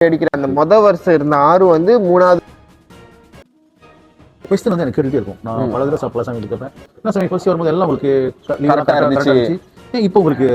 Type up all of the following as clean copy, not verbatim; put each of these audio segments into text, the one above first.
அடிக்கிற அந்த வருஷம் இருந்த ஆறு வந்து 3வது கொஸ்டின் வந்து எனக்கு கேட்டுட்டே இருக்கும். நான் பல தடவை பல சாமி இருக்கப்பேன். என்ன சாமி ஃபர்ஸ்ட் வரும்போது எல்லாம் உங்களுக்கு கரெக்டா இருந்துச்சு. இப்போ உங்களுக்கு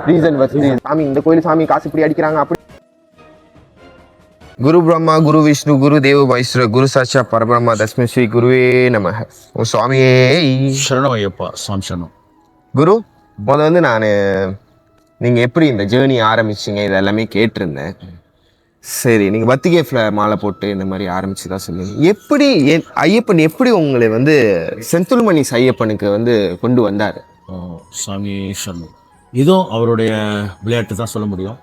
ரீசன் சாமி இந்த கோயில் சாமி காசு இப்படி அடிக்கிறாங்க அப்படி. குரு பிரம்மா குரு விஷ்ணு குரு தேவ வைஸ்வர குரு சாட்சா பரபிரம்மா தஸ்மை ஸ்ரீ குருவே நமஹ. ஓ சுவாமியே சரணம் ஐயப்பா. சாமி சரணம். குரு வந்து நான் நீங்க எப்படி இந்த ஜேர்னி ஆரம்பிச்சீங்க இது எல்லாமே கேட்டிருந்தேன். சரி, நீங்கள் பத்திகேஃப்ல மாலை போட்டு இந்த மாதிரி ஆரம்பிச்சு தான் சொல்லுங்க. எப்படி ஐயப்பன் எப்படி உங்களை வந்து செந்தில்மணி ஐயப்பனுக்கு வந்து கொண்டு வந்தார்? சாமி சரணம். இதுவும் அவருடைய விளையாட்டு தான் சொல்ல முடியும்.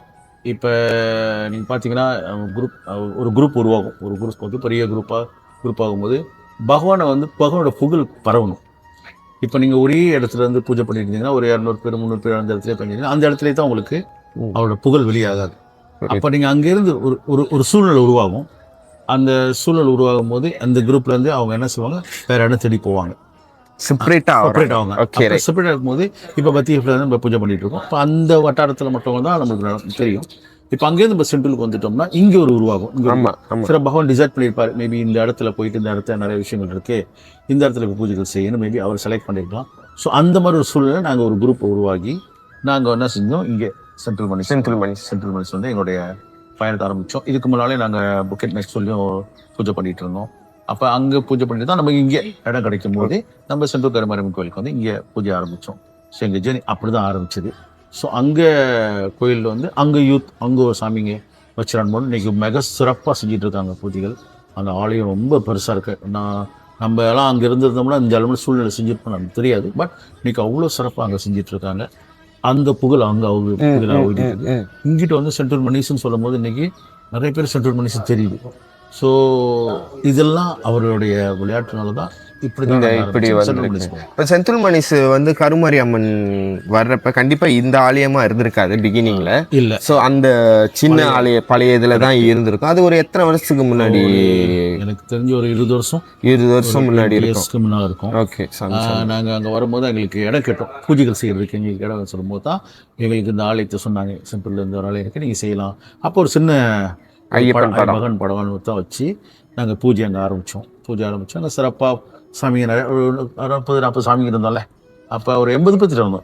இப்போ நீங்கள் பார்த்தீங்கன்னா ஒரு குரூப் உருவாகும். ஒரு குரூப் வந்து பெரிய குரூப் ஆகும்போது பகவானோட புகழ் பரவணும். இப்போ நீங்கள் ஒரே இடத்துல இருந்து பூஜை பண்ணிட்டு இருந்தீங்கன்னா ஒரு 200 பேர் 300 பேர் அந்த இடத்துல பண்ணிட்டீங்கன்னா அந்த இடத்துல தான் உங்களுக்கு அவரோட புகழ் வெளியாகாது. அப்போ நீங்கள் அங்கேருந்து ஒரு சூழ்நிலை உருவாகும். அந்த சூழ்நிலை உருவாகும் போது அந்த குரூப்லேருந்து அவங்க என்ன செய்வாங்க, வேற இடம் தேடி போவாங்க. செப்பரேட் ஆவாங்க. செப்பரேட் ஆகும்போது இப்போ பத்திகேஃப்ல நம்ம பூஜை பண்ணிட்டு இருக்கோம். இப்போ அந்த வட்டாரத்தில் மட்டும் தான் நம்மளுக்கு தெரியும். இப்போ அங்கேருந்து நம்ம சென்ட்ரலுக்கு வந்துட்டோம்னா இங்கே ஒரு உருவாகும். சில பகவான் டிசைட் பண்ணியிருப்பார். மேபி இந்த இடத்துல போயிட்டு இந்த இடத்துல நிறைய விஷயங்கள் இருக்கு, இந்த இடத்துல இப்போ பூஜைகள் செய்யணும், மேபி அவர் செலக்ட் பண்ணியிருக்கலாம். ஸோ அந்த மாதிரி ஒரு சூழ்நிலை நாங்கள் ஒரு குரூப்பை உருவாக்கி நாங்கள் என்ன செஞ்சோம், இங்கே சென்ட்ரல் மணிஸ் வந்து எங்களுடைய பயணத்தை ஆரம்பித்தோம். இதுக்கு முன்னாலே நாங்கள் புக்கெட் நெக்ஸ்ட் சொல்லியும் பூஜை பண்ணிட்டு இருந்தோம். அப்போ அங்கே பூஜை பண்ணிட்டு தான் நமக்கு இங்கே இடம் கிடைக்கும் போது நம்ம சென்ட்ரல் கருமாரியம்மன் கோயிலுக்கு வந்து இங்கே பூஜை ஆரம்பித்தோம். ஸோ எங்கள் ஜேர்னி அப்படி தான் ஆரம்பிச்சது. ஸோ அங்கே கோயிலில் வந்து அங்கே ஒரு சாமிங்க வச்சிரான் போது இன்றைக்கி மிக சிறப்பாக செஞ்சுட்டு இருக்காங்க பூஜைகள். அந்த ஆலயம் ரொம்ப பெருசாக இருக்குது. நம்ம எல்லாம் அங்கே இருந்திருந்தோம்னா இந்த அளவு சூழ்நிலை செஞ்சுருப்போம் நமக்கு தெரியாது. பட் இன்றைக்கி அவ்வளோ சிறப்பாக அங்கே செஞ்சுட்டு இருக்காங்க. அந்த புகழ் அங்கே அவங்க இங்கிட்ட வந்து சென்ட்ரல் மணிஸ்ன்னு சொல்லும் போது இன்னைக்கு நிறைய பேர் சென்ட்ரல் மணிஸ் தெரியுது. ஸோ இதெல்லாம் அவருடைய விளையாட்டுனால தான் இப்படி இப்போ செந்தில் மணிஸ் வந்து கருமாரி அம்மன் வர்றப்ப கண்டிப்பா இந்த ஆலயமா இருந்திருக்காது பிகினிங்ல. இல்ல. ஸோ அந்த சின்ன ஆலய பழைய இதுல தான் இருந்திருக்கும். அது ஒரு எத்தனை வருஷத்துக்கு முன்னாடி? எனக்கு தெரிஞ்ச ஒரு 20 வருஷம் முன்னாடி இருக்கும். ஓகே. நாங்கள் அங்கே வரும்போது எங்களுக்கு இடம் கேட்டோம், பூஜைகள் செய்யறதுக்கு எங்களுக்கு இடம் சொல்லும்போது தான் எங்களுக்கு இந்த ஆலயத்தை சொன்னாங்க. சென்ட்ரல்ல இருந்து ஒரு ஆலயம் இருக்கு, நீங்க செய்யலாம். அப்போ ஒரு சின்ன மகன் படம் தான் வச்சு நாங்கள் பூஜை அங்கே ஆரம்பித்தோம். அங்கே சிறப்பாக சாமிங்க நிறைய 40 சாமிங்க இருந்தோம்ல. அப்போ ஒரு 80 பேர் இருந்தோம்.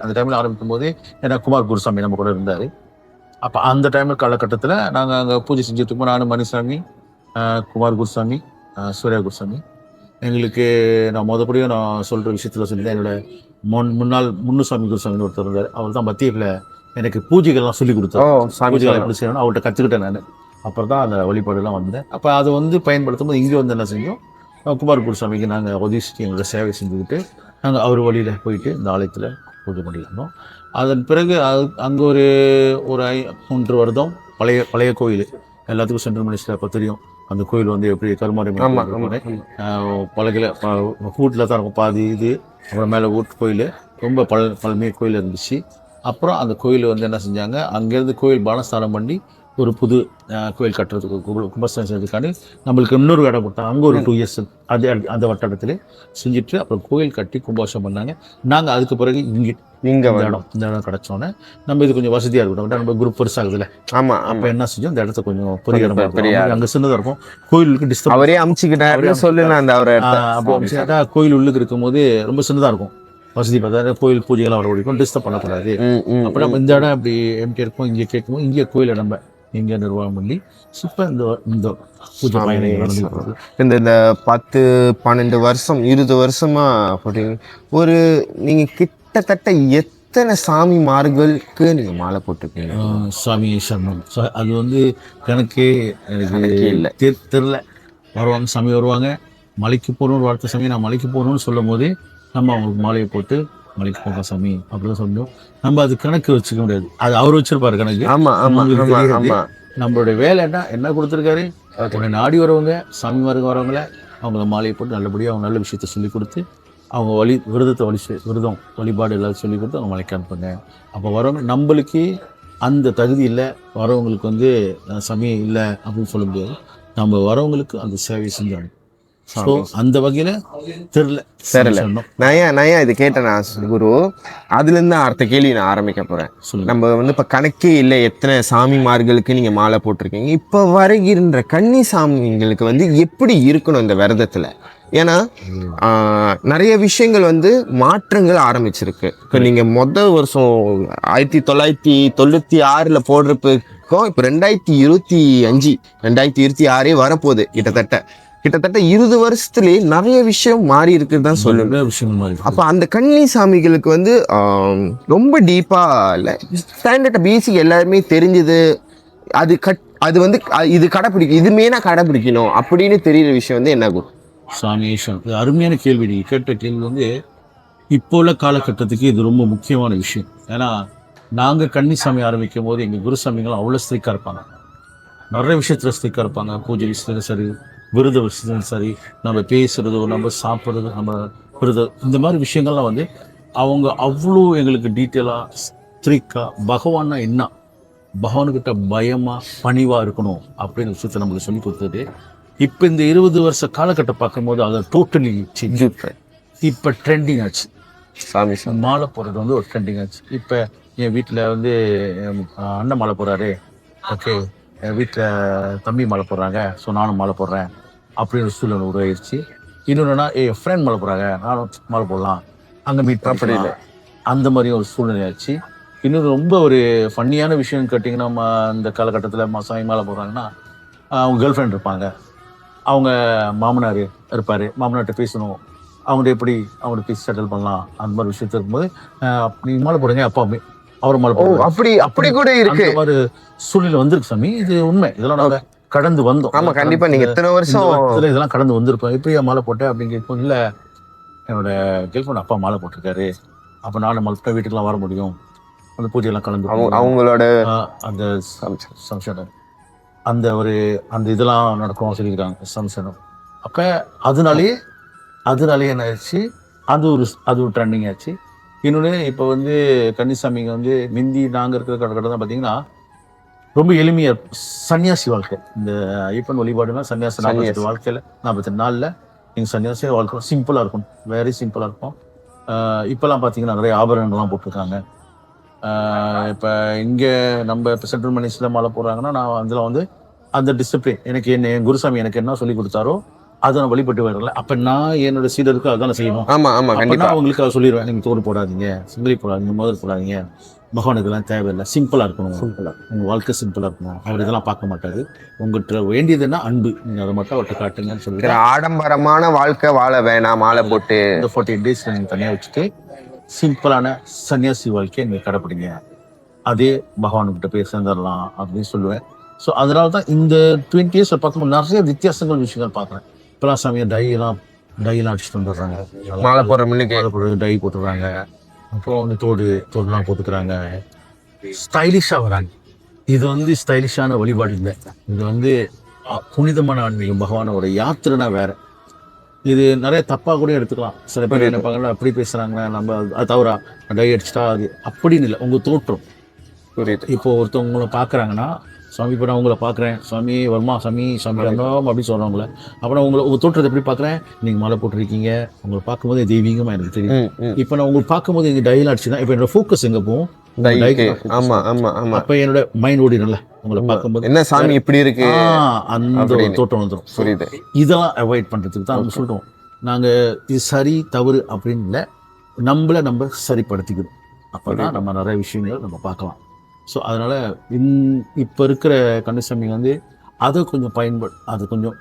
அந்த டைமில் ஆரம்பிக்கும் போது ஏன்னா குமார் குருசாமி நம்ம கூட இருந்தார். அப்போ அந்த டைமில் காலகட்டத்தில் நாங்கள் அங்கே பூஜை செஞ்சுட்டு இருக்கோம். நானும் மணிசாமி, குமார் குருசாமி, சூர்யா குருசாமி. எங்களுக்கு நான் மொதப்படியும் நான் சொல்கிற விஷயத்தில் சொல்லி என்னோட முன்னாள் முன்னுசாமி குருசாமின்னு ஒருத்தர் இருந்தார். அவர் தான் பத்தியப்பில் எனக்கு பூஜைகள்லாம் சொல்லி கொடுத்தாரு. பூஜைகள் எப்படி செய்யணும் அவர்கிட்ட கற்றுக்கிட்டேன் நான். அப்புறம் தான் அந்த வழிபாடுலாம் வந்தேன். அப்போ அதை வந்து பயன்படுத்தும் போது இங்கே வந்து என்ன செஞ்சோம், குமார் குருசாமிக்கு நாங்கள் உதவிச்சு எங்களோட சேவை செஞ்சுக்கிட்டு நாங்கள் அவர் வழியில் போயிட்டு இந்த ஆலயத்தில் பூஜை பண்ணியிருந்தோம். அதன் பிறகு அங்கே ஒரு 3 வருடம் பழைய கோயில் எல்லாத்துக்கும் சென்ட்ரல் மினிஸ்டர் அப்போ தெரியும். அந்த கோயில் வந்து எப்படி கருமாரி பழகில் வீட்டில் தான் இருக்கும் பாதி இது. அப்புறம் மேலே வீட்டு கோயில் ரொம்ப பழமைய கோயில் இருந்துச்சு. அப்புறம் அந்த கோயில் வந்து என்ன செஞ்சாங்க, அங்கேருந்து கோயில் பானஸ்தானம் பண்ணி ஒரு புது கோயில் கட்டுறதுக்கு கும்பஸ்தானம் செய்யறதுக்காண்டி நம்மளுக்கு இன்னொரு இடம் கொடுத்தாங்க. அங்கே ஒரு 2 இயர்ஸ் அந்த வட்டாரத்தில் செஞ்சுட்டு அப்புறம் கோயில் கட்டி கும்பாபிஷேகம் பண்ணாங்க. நாங்கள் அதுக்கு பிறகு இந்த இடம் கிடச்சோன்னே நம்ம இது கொஞ்சம் வசதியாக இருக்கட்டும், நம்ம குரூப் பெருசாகுதுல்ல. ஆமாம். அப்போ என்ன செஞ்சோம், இந்த இடத்த கொஞ்சம் பெரிய இடம் அங்கே சின்னதாக இருக்கும். கோயிலுக்கு டிஸ்டர்ப் அவரே அமுச்சிக்கிட்டாரு சொல்லலாம். அந்த அவரை அப்போ அமிச்சுக்கிட்டா கோயில் உள்ளுக்கு இருக்கும்போது ரொம்ப சின்னதாக இருக்கும். வசதி பார்த்தா கோயில் பூஜைகள்லாம் வர ஓடிக்கும், டிஸ்டர்ப் பண்ணக்கூடாது. அப்போ நம்ம இந்த இடம் அப்படி எம்டி இருக்கும். இங்கே கேட்கும்போது இங்கே கோயிலை நம்ம இங்கே நிர்வாகம் பண்ணி இப்போ இந்த பூஜை பயணங்கள் இந்த 10-12 வருஷம் 20 வருஷமா போட்டீங்க. ஒரு நீங்கள் கிட்டத்தட்ட எத்தனை சாமிமார்களுக்கு நீங்கள் மாலை போட்டிருக்கீங்க? சாமி சரணம். அது வந்து கணக்கே எனக்கு இல்லை, தெரில. வருவாங்க சாமி வருவாங்க, மலைக்கு போகணும்னு வார்த்தை சாமி நான் மலைக்கு போகணும்னு சொல்லும் போதே நம்ம அவங்களுக்கு மாலையை போட்டு மலைக்கு போக சாமி அப்படிதான் சொன்னோம். நம்ம அது கணக்கு வச்சுக்க முடியாது, அது அவர் வச்சிருப்பாரு கணக்கு. நம்மளுடைய வேலை என்ன கொடுத்துருக்காரு, உடனே நாடி வரவங்க சாமிமாருக்கு வரவங்கள அவங்கள மாலையை போட்டு நல்லபடியாக அவங்க நல்ல விஷயத்த சொல்லி கொடுத்து அவங்க விரதம் வழிபாடு எல்லாத்தையும் சொல்லி கொடுத்து அவங்க மலைக்கு அனுப்புங்க. அப்போ வரவங்க நம்மளுக்கு அந்த தகுதி இல்லை, வரவங்களுக்கு வந்து சமயம் இல்லை அப்படின்னு சொல்ல முடியாது. நம்ம வரவங்களுக்கு அந்த சேவை செஞ்சாங்க. ஸோ அந்த வகையில தெரியல. நான் ஏன் இது கேட்டேன்னா குரு, அதுல இருந்து அடுத்த கேள்வி நான் ஆரம்பிக்க போறேன். நம்ம வந்து இப்ப கணக்கே இல்லை எத்தனை சாமிமார்களுக்கு நீங்க மாலை போட்டிருக்கீங்க. இப்ப வருகின்ற கன்னி சாமிங்களுக்கு வந்து எப்படி இருக்கணும் இந்த விரதத்துல? ஏன்னா நிறைய விஷயங்கள் வந்து மாற்றங்கள் ஆரம்பிச்சிருக்கு. இப்போ நீங்க முதல் வருஷம் 1996 போடுறப்போ இப்போ 2025 2026 வரப்போகுது. கிட்டத்தட்ட 20 வருஷத்துலயே நிறைய விஷயம் மாறி இருக்குன்னு தான் சொல்லுங்க. அப்ப அந்த கன்னி சாமிகளுக்கு வந்து ரொம்ப டீப்பா இல்லை, ஸ்டாண்டர்ட் பேசிக் எல்லாருமே தெரிஞ்சது, அது வந்து இது கடைப்பிடிக்கும், இது மெயினா கடைப்பிடிக்கணும் அப்படின்னு தெரியுற விஷயம் வந்து என்ன குரு? சாமி அருமையான கேள்வி. நீங்க கேட்ட கேள்வி வந்து இப்போ உள்ள காலகட்டத்துக்கு இது ரொம்ப முக்கியமான விஷயம். ஏன்னா நாங்கள் கன்னிசாமி ஆரம்பிக்கும் போது எங்கள் குருசாமிகள் அவ்வளோ ஸ்ட்ரிக்டாக இருப்பாங்க. நிறைய விஷயத்தில் ஸ்ட்ரிக்டாக இருப்பாங்க. பூஜை விஷயத்துலையும் சரி, விருத விஷயத்துலையும் சரி, நம்ம பேசுகிறதோ, நம்ம சாப்பிட்றது, நம்ம விருதம், இந்த மாதிரி விஷயங்கள்லாம் வந்து அவங்க அவ்வளோ எங்களுக்கு டீட்டெயிலாக ஸ்ட்ரிக்டாக பகவான்னா என்ன, பகவானுக்கிட்ட பயமாக பணிவாக இருக்கணும் அப்படின்னு விஷயத்தை நம்மளுக்கு சொல்லி கொடுத்தது. இப்போ இந்த 20 வருஷ காலகட்டம் பார்க்கும்போது அதை டோட்டலி சேஞ்ச். இப்போ ட்ரெண்டிங் ஆச்சு. சாமி மாலை போடுறது வந்து ஒரு ட்ரெண்டிங் ஆச்சு. இப்போ என் வீட்டில் வந்து அண்ணன் மாலை போடுறாரு, ஓகே, என் வீட்டில் தம்பி மாலை போடுறாங்க, ஸோ நானும் மாலை போடுறேன் அப்படின்னு சூழ்நிலை உருவாயிருச்சு. இன்னொன்றுனா என் ஃப்ரெண்ட் மாலை போடுறாங்க, நானும் மாலை போடலாம், அங்கே மீட் பண்ண அந்த மாதிரி ஒரு சூழ்நிலை ஆச்சு. இன்னொரு ரொம்ப ஒரு ஃபன்னியான விஷயம் கேட்டிங்கன்னா, இந்த காலகட்டத்தில் சாமி மாலை போடுறாங்கன்னா அவங்க கேர்ள் ஃப்ரெண்ட் இருப்பாங்க, அவங்க மாமனார் இருப்பார், மாமனார்கிட்ட பேசணும், அவங்கள்ட்ட எப்படி அவங்கள்ட்ட பேசி செட்டில் பண்ணலாம், அந்த மாதிரி விஷயத்த இருக்கும்போது நீங்கள் மாலை போடுங்க, அப்பாவுமே அவர் மாலை போடுவோம். அப்படி கூட இருக்கு. அந்த மாதிரி சூழ்நிலை வந்திருக்கு சாமி. இது உண்மை. இதெல்லாம் நாங்கள் கடந்து வந்தோம். ஆமாம், கண்டிப்பாக. நீங்கள் இத்தனை வருஷம் இதெல்லாம் கடந்து வந்திருப்போம். எப்படியா மாலை போட்டேன் அப்படின்னு கேட்கும். இல்லை, என்னோட கேர்ள் ஃப்ரெண்ட் அப்பா மாலை போட்டிருக்காரு, அப்போ நானும் மாலை போட்டால் வீட்டுக்கெல்லாம் வர முடியும், அந்த பூஜையெல்லாம் கலந்து அவங்களோட அந்த சம்சனம் அந்த அந்த இதெல்லாம் நடக்கும் சொல்லிக்கிறாங்க சம்சனம். அப்போ அதனாலேயே என்ன ஆச்சு, அது ஒரு ட்ரெண்டிங் ஆச்சு. இன்னொன்று இப்போ வந்து கன்னிசாமிங்க வந்து மிந்தி நாங்கள் இருக்கிற காலகட்டம் தான் பார்த்தீங்கன்னா ரொம்ப எளிமையாக சன்னியாசி வாழ்க்கை. இந்த ஐயப்பன் வழிபாடுனா சன்னியாசி வாழ்க்கையில் 48 நாளில் நீங்கள் சன்னியாசி வாழ்க்கை சிம்பிளாக இருக்கும், வெரி சிம்பிளாக இருக்கும். இப்போல்லாம் பார்த்தீங்கன்னா நிறைய ஆபரணங்கள்லாம் போட்டிருக்காங்க. இப்போ இங்கே நம்ம இப்போ சென்ட்ரல் மினிஸ்டரில் மாலை போடுறாங்கன்னா நான் அதில் வந்து அந்த டிசிப்ளின் எனக்கு என் குருசாமி எனக்கு என்ன சொல்லி கொடுத்தாரோ அதை நான் வழிபட்டு வரல. அப்போ நான் என்னோட சீடருக்கு அதான் செய்யணும். கண்டிப்பாக அவங்களுக்கு அதை சொல்லிடுவேன், நீங்கள் தோடு போடாதீங்க, சுந்தரி போடாதீங்க, முதல் போடாதீங்க, பகவானுக்கெல்லாம் தேவையில்லை, சிம்பிளாக இருக்கணும், உங்கள் வாழ்க்கை சிம்பிளாக இருக்கணும், அவர் இதெல்லாம் பார்க்க மாட்டாரு, உங்கள்கிட்ட வேண்டியதுன்னா அன்பு, நீங்கள் அதை மட்டும் அவர்கிட்ட காட்டுங்கன்னு சொல்லிட்டு ஆடம்பரமான வாழ்க்கை வாழ வேணாம், மாலை போட்டு இந்த 48 days நீங்கள் தனியாக வச்சுட்டு சிம்பிளான சன்னியாசி வாழ்க்கையை நீங்கள் கடைப்பிடிங்க, அதே பகவானுக்கிட்ட போய் சேர்ந்துடலாம் அப்படின்னு சொல்லுவேன். ஸோ அதனால தான் இந்த 20 years பார்க்கும்போது நிறைய வித்தியாசங்கள் விஷயங்கள் பார்க்குறேன். இப்போலாம் சமயம் டையெல்லாம் அடிச்சுட்டு வந்துடுறாங்க, மாலை போடுற டை போட்டுடுறாங்க, அப்புறம் வந்து தோடுலாம் போட்டுக்கிறாங்க, ஸ்டைலிஷாக வராங்க. இது வந்து ஸ்டைலிஷான வழிபாடு இல்லை, இது வந்து புனிதமான ஆன்மீகம், பகவானோட யாத்திரைனா வேற. இது நிறைய தப்பாக கூட எடுத்துக்கலாம். சில பேர் நினைப்பாங்கன்னா அப்படி பேசுகிறாங்க, நம்ம அது தவறா டை அடிச்சிட்டா அது அப்படின்னு இல்லை, உங்கள் தோற்றம். இப்போ ஒருத்தவங்களை பார்க்குறாங்கன்னா சுவாமி, இப்போ நான் உங்களை பார்க்குறேன், சுவாமி வர்மா, சாமி ரங்கம் அப்படின்னு சொல்கிறவங்கள, அப்புறம் உங்கள் தோற்றத்தை எப்படி பார்க்குறேன், நீங்கள் மாலை போட்டிருக்கீங்க, உங்களை பார்க்கும்போது தெய்வீகமாக எனக்கு தெரியும். இப்போ நான் உங்களுக்கு பார்க்கும்போது எங்கள் டையில் அடிச்சுதான் இப்போ என்னோட ஃபோக்கஸ் எங்கே போகும், அப்போ என்னோட மைண்ட் ஓடிடும்ல, உங்களை பார்க்கும்போது என்ன சாமி இப்படி இருக்கு, அந்த தோற்றம் வந்துடும். இதெல்லாம் அவாய்ட் பண்ணுறதுக்கு தான் நம்ம சொல்கிறோம். நாங்கள் இது சரி தவறு அப்படின்னு இல்லை, நம்ம சரிப்படுத்திக்கணும். அப்போ தான் நம்ம நிறைய விஷயங்கள் நம்ம பார்க்கலாம். ஸோ அதனால் இப்போ இருக்கிற கன்னிசாமி வந்து அதை கொஞ்சம் அதை கொஞ்சம்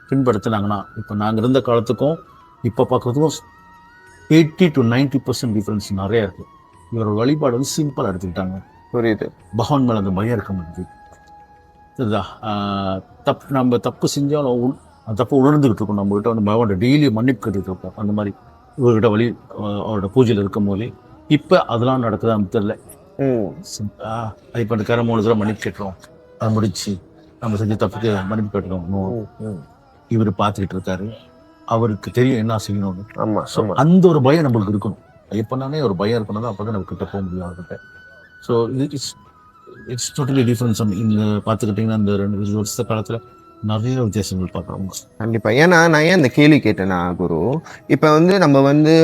பின்படுத்தினாங்கன்னா, இப்போ நாங்கள் இருந்த காலத்துக்கும் இப்போ பார்க்குறதுக்கும் 80 to 90% டிஃப்ரென்ஸ் நிறையா இருக்குது. இவரோட வழிபாடு வந்து சிம்பிளாக எடுத்துக்கிட்டாங்க. புரியுது. பகவான் மேலே அந்த பயம் இருக்க முடியுது. சரிதா? நம்ம தப்பு செஞ்சாலும் தப்பு உணர்ந்துக்கிட்டு இருக்கோம். நம்மகிட்ட வந்து பகவான் டெய்லி மன்னிப்பு கட்டிட்டு இருக்கோம். அந்த மாதிரி இவர்கிட்ட அவரோட பூஜையில் இருக்கும் போது இப்போ அதெல்லாம் நடக்குதான்னு தெரியல. இப்போ அந்த கரை 3 தடவை மன்னிப்பு கேட்டுரும், அது முடிச்சு நம்ம செஞ்ச தப்புக்கு மன்னிப்பு கேட்டுரும். இவர் பார்த்துக்கிட்டு இருக்காரு, அவருக்கு தெரியும் என்ன செய்யணும். அந்த ஒரு பயம் நம்மளுக்கு இருக்கணும். எப்பனாலே ஒரு பயம் இருக்கணும், அப்போ தான் நம்ம கிட்ட போக முடியும் அவர்கிட்ட. So it's totally difference. இந்த பார்த்துக்கிட்டிங்கன்னா இந்த 2 வருஷ காலத்தில் நிறைய வித்தியாசங்கள் பார்க்குறோம். கண்டிப்பா. ஏன்னா நான் ஏன் இந்த கேள்வி கேட்டேன்னா குரு, இப்ப வந்து நம்ம வந்து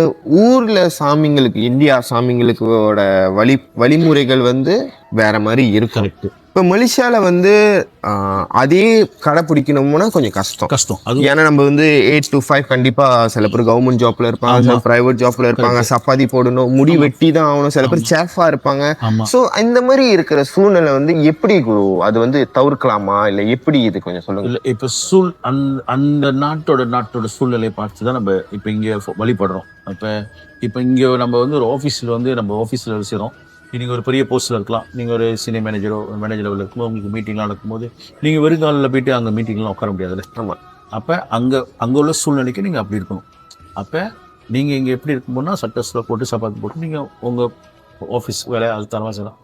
ஊர்ல சாமிங்களுக்கு, இந்தியா சாமிங்களுக்கோட வழிமுறைகள் வந்து வேற மாதிரி இருக்கும். கரெக்ட். இப்ப மலேசியால வந்து அதே கடைப்பிடிக்கணும்னா கொஞ்சம் கஷ்டம். கஷ்டம் அது. ஏன்னா நம்ம வந்து 8 to 5 கண்டிப்பா சில பேர் கவர்மெண்ட் ஜாப்ல இருப்பாங்க, சில பிரைவேட் ஜாப்ல இருப்பாங்க, சப்பாத்தி போடணும், முடி வெட்டி தான் ஆகணும், சில பேர் சேஃபா இருப்பாங்க. ஆமா. ஸோ இந்த மாதிரி இருக்கிற சூழ்நிலை வந்து எப்படி குரு அது வந்து தவிர்க்கலாமா இல்லை எப்படி இது கொஞ்சம் சொல்லுங்க. இல்லை இப்போ அந்த நாட்டோட சூழ்நிலையை பார்த்து தான் நம்ம இப்போ இங்கே வழிபடுறோம். இப்போ இங்கே நம்ம வந்து ஒரு ஆஃபீஸில் வந்து நம்ம ஆஃபீஸில் வேலை செய்கிறோம். நீங்கள் ஒரு பெரிய போஸ்ட்டில் இருக்கலாம், நீங்கள் ஒரு சீனியர் மேனேஜர் லெவலில் இருக்கும்போது உங்களுக்கு மீட்டிங்லாம் நடக்கும்போது நீங்கள் வெறுங்காலில் போயிட்டு அங்கே மீட்டிங்லாம் உட்கார முடியாதுல்ல. ஆமாம். அப்போ அங்கே உள்ள சூழ்நிலைக்கு நீங்கள் அப்படி இருக்கணும். அப்போ நீங்கள் இங்கே எப்படி இருக்கும்போதுனா சட்டஸில் போட்டு சப்பாத்தி போட்டு நீங்கள் உங்கள் ஆஃபீஸ் வேலையை அது தரமாக செய்யலாம்.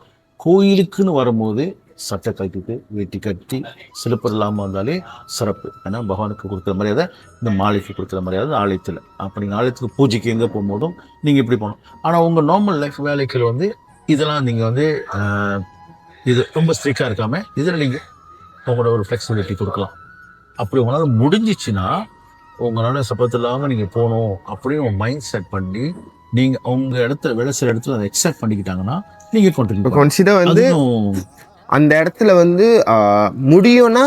கோயிலுக்குன்னு வரும்போது சட்டை கட்டிட்டு வெட்டி கட்டி சிலப்பர் இல்லாமல் வந்தாலே சிறப்பு. ஏன்னா பகவானுக்கு கொடுக்குற மரியாதை இந்த மாலைக்கு கொடுக்குற மரியாதை ஆலயத்தில். அப்போ நீங்கள் ஆலயத்துக்கு பூஜைக்கு எங்கே போகும்போதும் நீங்கள் இப்படி போகணும். ஆனால் உங்கள் நார்மல் லைஃப் வேலைக்கு வந்து இதெல்லாம் நீங்கள் வந்து இது ரொம்ப ஸ்ட்ரிக்டாக இருக்காமல் இதில் நீங்கள் உங்களோட ஒரு ஃப்ளெக்சிபிலிட்டி கொடுக்கலாம். அப்படி உங்களால் முடிஞ்சிச்சுன்னா உங்களால் சப்பத்து இல்லாமல் நீங்கள் போகணும் அப்படின்னு ஒரு மைண்ட் செட் பண்ணி நீங்கள் உங்கள் இடத்துல வேலை செய்கிற இடத்துல அதை எக்ஸெப்ட் பண்ணிக்கிட்டாங்கன்னா நீங்கள் கன்சிடர் வந்து அந்த இடத்துல வந்து முடியும்னா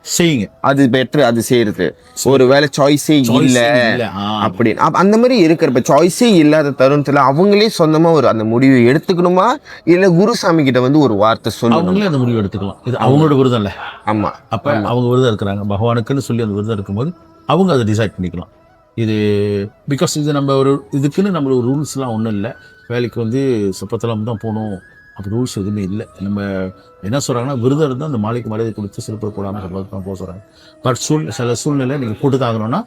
செய்யுங்க. அது பெட்டர். அது செய்யறது ஒரு வேலை சாய்ஸே இல்லை அப்படின்னு அந்த மாதிரி இருக்கிறப்ப சாய்ஸே இல்லாத தருணத்துல அவங்களே சொந்தமா ஒரு அந்த முடிவை எடுத்துக்கணுமா இல்ல குருசாமி கிட்ட வந்து ஒரு வார்த்தை சொல்லி அவங்களே அந்த முடிவு எடுத்துக்கலாம். இது அவங்களோட விரதம் இல்லை. ஆமா. அப்ப அவங்க விரதம் இருக்கிறாங்க பகவானுக்குன்னு சொல்லி அந்த விரதம் இருக்கும்போது அவங்க அதை டிசைட் பண்ணிக்கலாம். இது பிகாஸ் இது நம்ம ஒரு இதுக்குன்னு நம்ம ஒரு ரூல்ஸ்லாம் ஒன்றும் இல்லை. வேலைக்கு வந்து சப்பத்தெல்லாம் தான் போகணும் அப்படி ரூல்ஸ் எதுவுமே இல்லை. நம்ம என்ன சொல்கிறாங்கன்னா விரதம் இருந்தால் அந்த மாலைக்கு மரியாதை கொடுத்து சிலப்பர் போடாமல் சப்பத்து தான் போக சொல்கிறாங்க. பட் சில சூழ்நிலை நீங்கள் போட்டு தாங்கணும்னா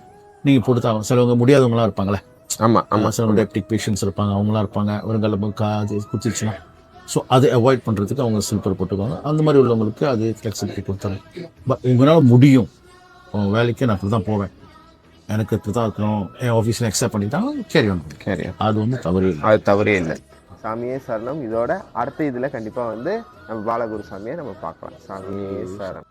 நீங்கள் போட்டு தாங்கணும். சிலவங்க முடியாதவங்களாம் இருப்பாங்களே. ஆமாம் ஆமாம். சிலவங்க டயபெட்டிக் பேஷண்ட்ஸ் இருப்பாங்க, அவங்களாம் இருப்பாங்க. வருங்கால காது குச்சிச்சுன்னா ஸோ அதை அவாய்ட் பண்ணுறதுக்கு அவங்க சில்பர் போட்டுக்குவாங்க. அந்த மாதிரி உள்ளவங்களுக்கு அது ஃப்ளெக்சிபிலிட்டி கொடுத்தாங்க. பட் உங்களால் முடியும் வேலைக்கு நான் அப்படி தான் போவேன், எனக்கு இப்படி தான் இருக்கணும், என் ஆஃபீஸில் அக்செப்ட் பண்ணிட்டாங்க கேரி அது வந்து தவறே இல்லை. சாமியே சரணம். இதோட அடுத்த இதில் கண்டிப்பாக வந்து நம்ம பாலகுரு சாமியை நம்ம பார்க்கலாம். சாமியே சரணம்.